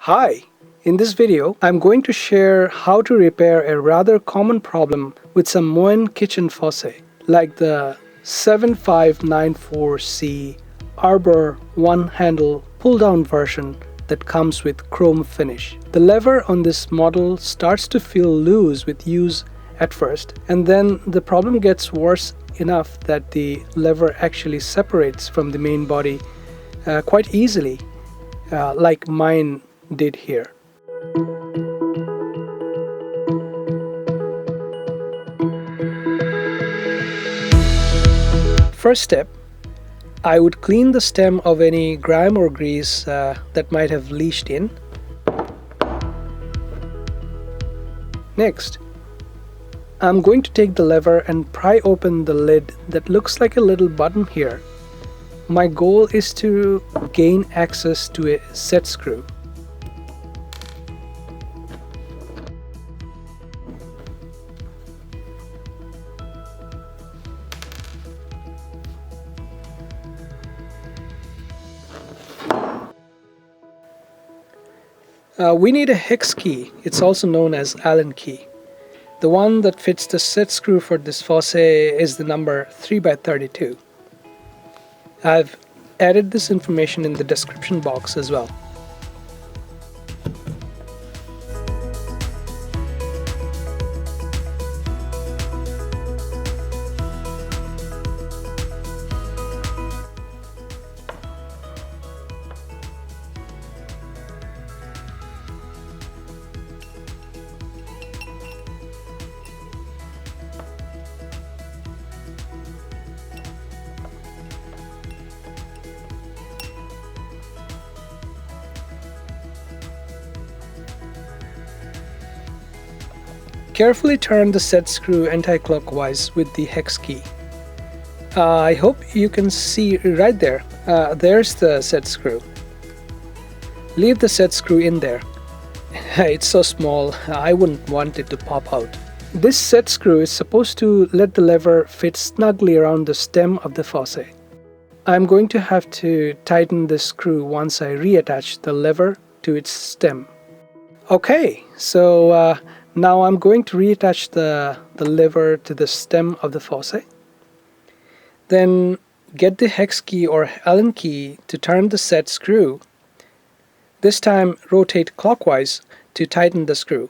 Hi! In this video, I'm going to share how to repair a rather common problem with some Moen Kitchen Faucet, like the 7594C Arbor One-Handle Pulldown version that comes with chrome finish. The lever on this model starts to feel loose with use at first, and then the problem gets worse enough that the lever actually separates from the main body quite easily, like mine did here. First step, I would clean the stem of any grime or grease that might have leached in. Next, I'm going to take the lever and pry open the lid that looks like a little button here. My goal is to gain access to a set screw. We need a hex key. It's also known as Allen key. The one that fits the set screw for this faucet is the number 3x32. I've added this information in the description box as well. Carefully turn the set screw anti-clockwise with the hex key. I hope you can see right there. There's the set screw. Leave the set screw in there. It's so small, I wouldn't want it to pop out. This set screw is supposed to let the lever fit snugly around the stem of the faucet. I'm going to have to tighten the screw once I reattach the lever to its stem. Okay, so now I'm going to reattach the lever to the stem of the faucet. Then get the hex key or Allen key to turn the set screw. This time rotate clockwise to tighten the screw.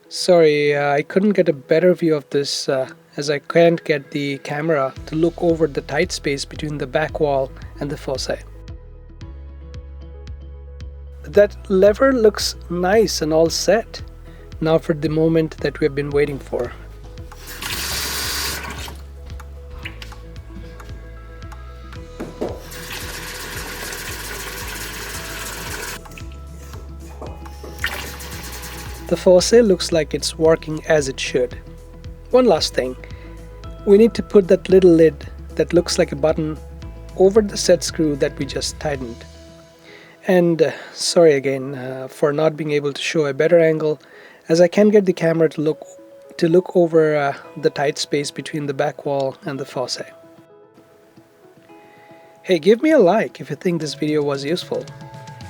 Sorry, I couldn't get a better view of this as I can't get the camera to look over the tight space between the back wall and the faucet. That lever looks nice and all set. Now for the moment that we've been waiting for. The faucet looks like it's working as it should. One last thing. We need to put that little lid that looks like a button over the set screw that we just tightened. And sorry again for not being able to show a better angle, as I can't get the camera to look over the tight space between the back wall and the faucet. Hey, give me a like if you think this video was useful.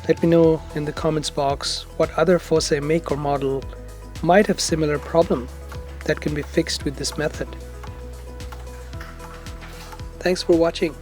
Let me know in the comments box what other faucet make or model might have similar problem that can be fixed with this method. Thanks for watching.